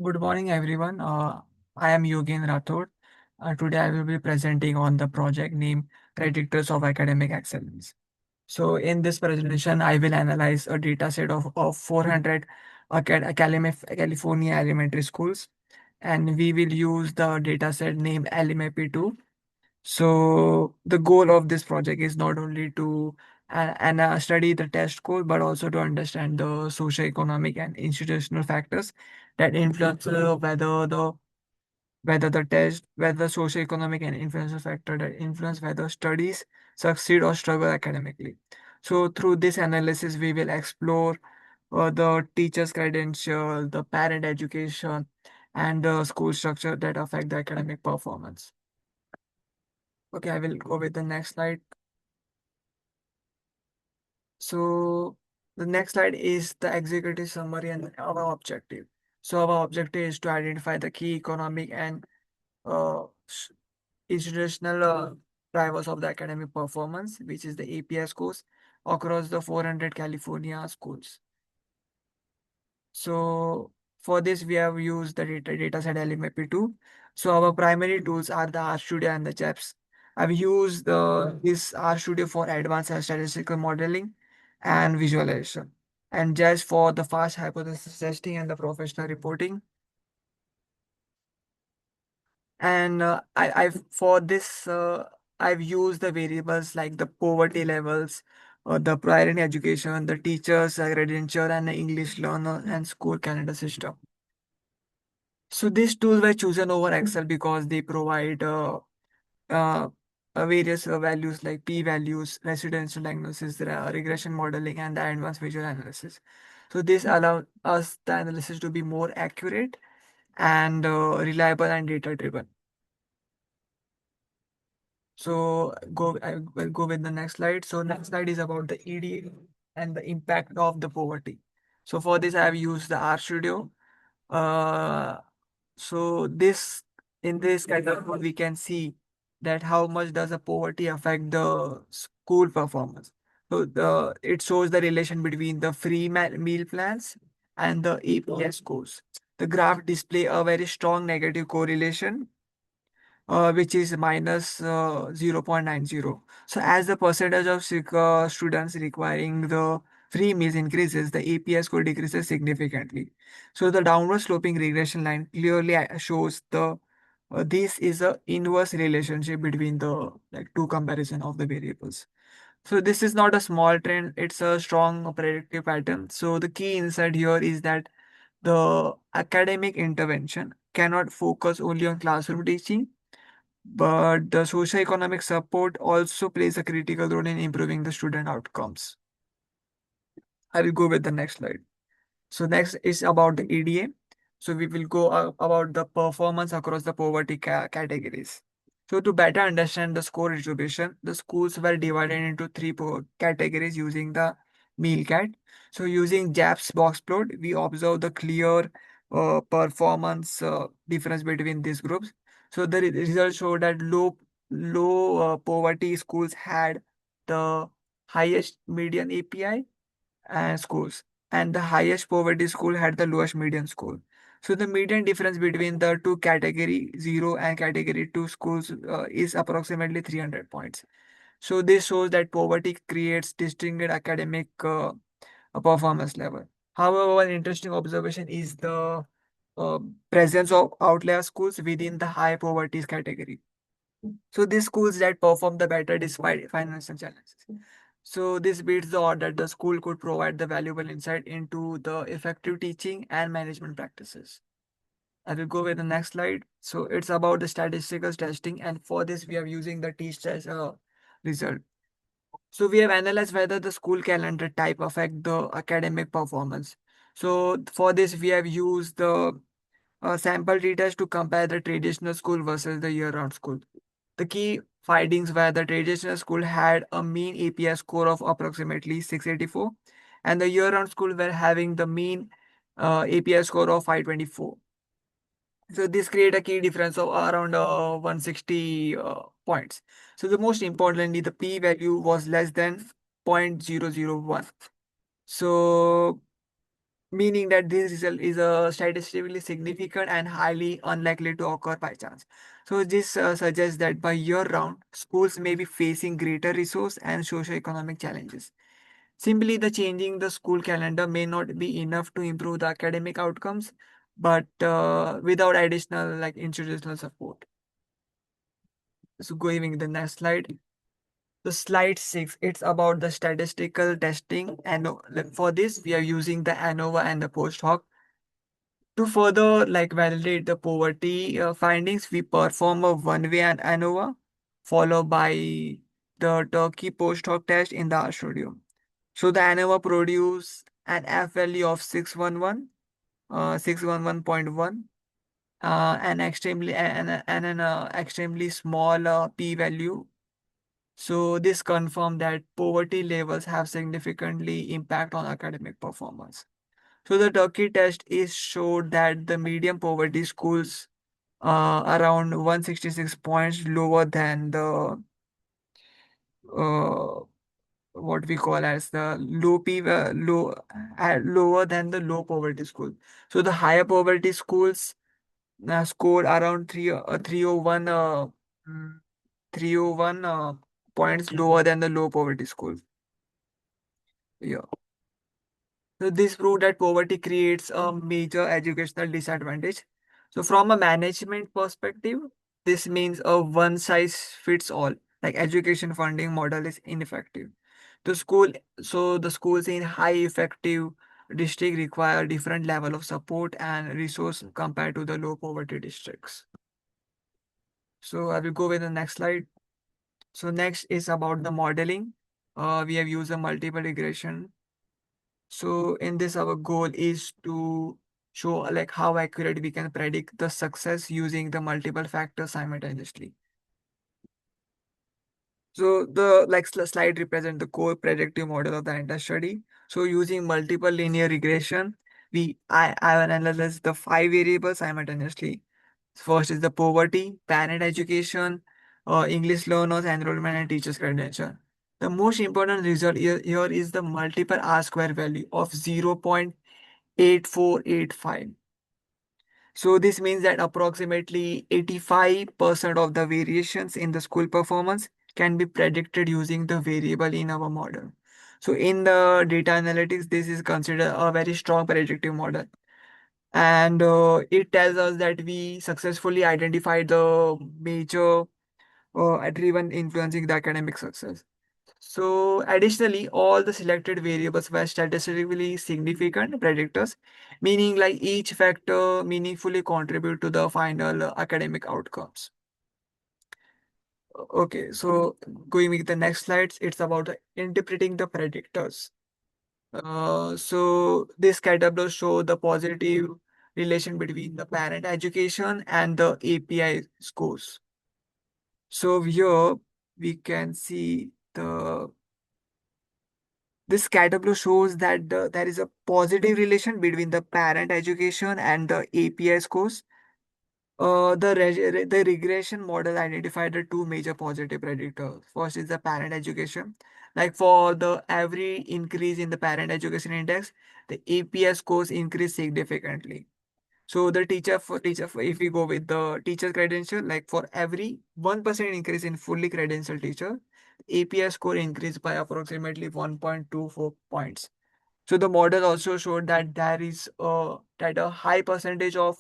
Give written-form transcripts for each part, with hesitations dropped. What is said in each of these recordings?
Good morning, everyone. I am Yogen Rathod. Today, I will be presenting on the project named Predictors of Academic Excellence. So, in this presentation, I will analyze a data set of 400 California elementary schools, and we will use the data set named LMAP2. So the goal of this project is not only to study the test score, but also to understand the socio-economic and institutional factors that influence whether the test, whether socio-economic and influential factor that influence whether studies succeed or struggle academically. So through this analysis, we will explore the teacher's credential, the parent education, and the school structure that affect the academic performance. Okay, I will go with the next slide. So the next slide is the executive summary and our objective. So our objective is to identify the key economic and institutional drivers of the academic performance, which is the API scores across the 400 California schools. So for this, we have used the data set LMAP2. So our primary tools are the RStudio and the JEPS. I've used this RStudio for advanced statistical modeling and visualization, and JEPS for the fast hypothesis testing and the professional reporting. And for this, I've used the variables like the poverty levels, the priority education, the teachers, credential, and the English learner and school calendar system. So these tools were chosen over Excel because they provide uh, various values like p-values, residential diagnosis, regression modeling, and the advanced visual analysis. So this allows us the analysis to be more accurate and reliable and data-driven. So I will go with the next slide. So next slide is about the ED and the impact of the poverty. So for this, I have used the RStudio. Uh, so in this category, we can see that how much does the poverty affect the school performance. So it shows the relation between the meal plans and the APS scores. The graph display a very strong negative correlation, which is minus 0.90. So as the percentage of students requiring the free meals increases, the APS score decreases significantly. So the downward sloping regression line clearly shows this is a inverse relationship between the like two comparison of the variables. So this is not a small trend, it's a strong predictive pattern. So the key insight here is that the academic intervention cannot focus only on classroom teaching, but the socio-economic support also plays a critical role in improving the student outcomes. I will go with the next slide. So next is about the EDA. So we will go about the performance across the poverty categories. So to better understand the score distribution, the schools were divided into three categories using the meal cat. So using JAP's box plot, we observe the clear performance difference between these groups. So the results show that low poverty schools had the highest median API schools, and the highest poverty school had the lowest median score. So the median difference between the two category 0 and category 2 schools is approximately 300 points. So this shows that poverty creates distinct academic performance level. However, one interesting observation is the uh, presence of outlier schools within the high poverty category. So these schools that perform the better despite financial challenges. So this beats the odds that the school could provide the valuable insight into the effective teaching and management practices. I will go with the next slide. So it's about the statistical testing, and for this we are using the t-test result. So we have analyzed whether the school calendar type affect the academic performance. So for this we have used the sample data to compare the traditional school versus the year-round school. The key findings were the traditional school had a mean APS score of approximately 684, and the year-round school were having the mean APS score of 524. So this create a key difference of around 160 points. So the most importantly, the p-value was less than 0.001. So meaning that this result is statistically significant and highly unlikely to occur by chance. So this suggests that by year round, schools may be facing greater resource and socio-economic challenges. Simply the changing the school calendar may not be enough to improve the academic outcomes, but without additional like institutional support. So going to the next slide. The slide 6, it's about the statistical testing, and for this we are using the ANOVA and the post hoc. To further like validate the poverty findings, we perform a one-way and ANOVA, followed by the Turkey post hoc test in the R studio. So the ANOVA produce an F value of 611, 611.1, an extremely and an extremely small p value. So this confirmed that poverty levels have significantly impact on academic performance. So the Turkey test is showed that the medium poverty schools around 166 points lower than the uh, what we call as the lower than the low poverty school. So the higher poverty schools scored around 301 301 points lower than the low poverty school. Yeah. So this proved that poverty creates a major educational disadvantage. So from a management perspective, this means a one size fits all, like education funding model is ineffective. The school, so the schools in high effective district require different level of support and resource compared to the low poverty districts. So I will go with the next slide. So next is about the modeling. We have used a multiple regression. So in this, our goal is to show like how accurate we can predict the success using the multiple factors simultaneously. So the like slide represent the core predictive model of the entire study. So using multiple linear regression, I have analyzed the five variables simultaneously. First is the poverty, parent education, English learners, enrollment, and teachers credential. The most important result here is the multiple R square value of 0.8485. So this means that approximately 85% of the variations in the school performance can be predicted using the variable in our model. So in the data analytics, this is considered a very strong predictive model. And it tells us that we successfully identified the major driven influencing the academic success. So additionally, all the selected variables were statistically significant predictors, meaning like each factor meaningfully contribute to the final academic outcomes. Okay, so going with the next slides, it's about interpreting the predictors. So this category show the positive relation between the parent education and the API scores. So here we can see the this category shows that there is a positive relation between the parent education and the API scores. The regression model identified the two major positive predictors. First is the parent education. Like for the every increase in the parent education index, the API scores increase significantly. So the if we go with the teacher credential, like for every 1% increase in fully credentialed teacher, API score increased by approximately 1.24 points. So the model also showed that there is that a high percentage of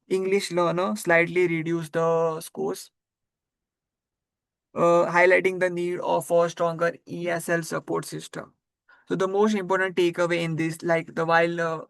English learner slightly reduced the scores, highlighting the need of a stronger ESL support system. So the most important takeaway in this, like the while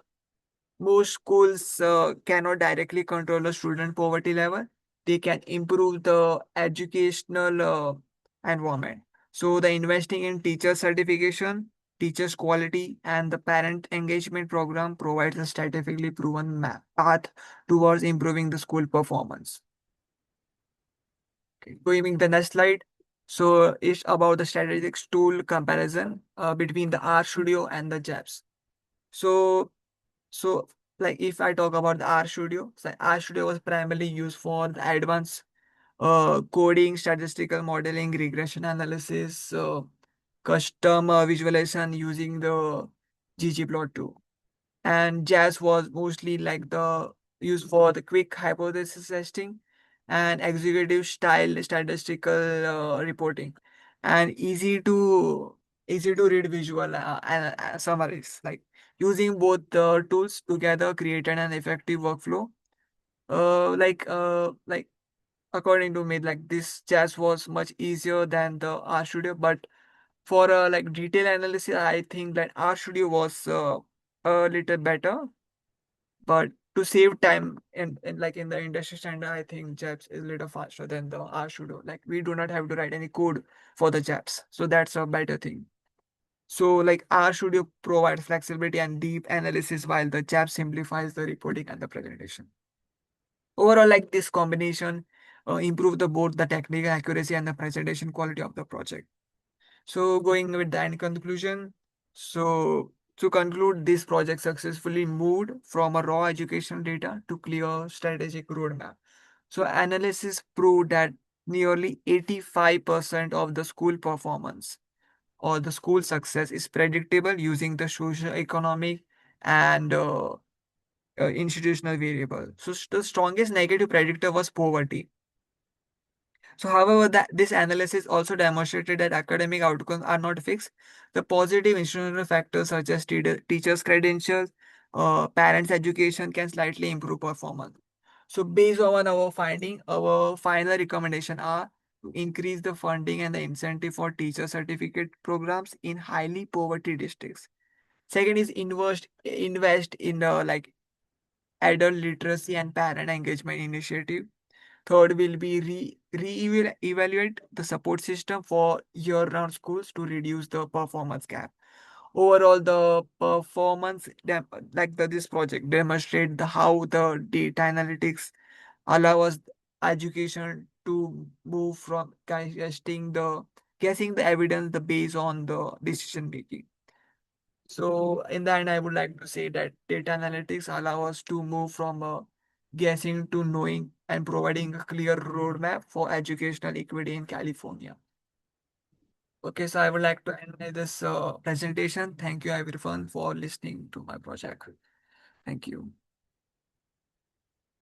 most schools cannot directly control the student poverty level, they can improve the educational environment. So the investing in teacher certification, teachers quality, and the parent engagement program provides a statistically proven path towards improving the school performance. Okay. Going the next slide. So it's about the strategic tool comparison between the R Studio and the JABS. So So, like if I talk about the R Studio, so R Studio was primarily used for the advanced coding, statistical modeling, regression analysis, custom visualization using the ggplot2. and JAS was mostly like the used for the quick hypothesis testing and executive style statistical reporting, and easy to read visual summaries. Like using both the tools together created an effective workflow. Like according to me, like this JAS was much easier than the RStudio, but for like detail analysis, I think that RStudio was a little better. But to save time in like in the industry standard, I think JAPS is a little faster than the RStudio. Like we do not have to write any code for the JAPS, so that's a better thing. So like RStudio provides flexibility and deep analysis, while the JAPS simplifies the reporting and the presentation. Overall, like this combination improve the both the technical accuracy and the presentation quality of the project. So going with the end conclusion, so to conclude, this project successfully moved from a raw educational data to clear strategic roadmap. So analysis proved that nearly 85% of the school performance or the school success is predictable using the social economic and institutional variable. So the strongest negative predictor was poverty. So, however, this analysis also demonstrated that academic outcomes are not fixed. The positive institutional factors such as teachers' credentials, parents' education can slightly improve performance. So, based on our finding, our final recommendation are to increase the funding and the incentive for teacher certificate programs in highly poverty districts. Second is invest in like adult literacy and parent engagement initiative. Third will be evaluate the support system for year-round schools to reduce the performance gap. Overall, the this project demonstrate the how the data analytics allow us education to move from guessing the evidence the based on the decision making. So in the end, I would like to say that data analytics allow us to move from guessing to knowing and providing a clear roadmap for educational equity in California. Okay, so I would like to end this presentation. Thank you everyone for listening to my project. Thank you.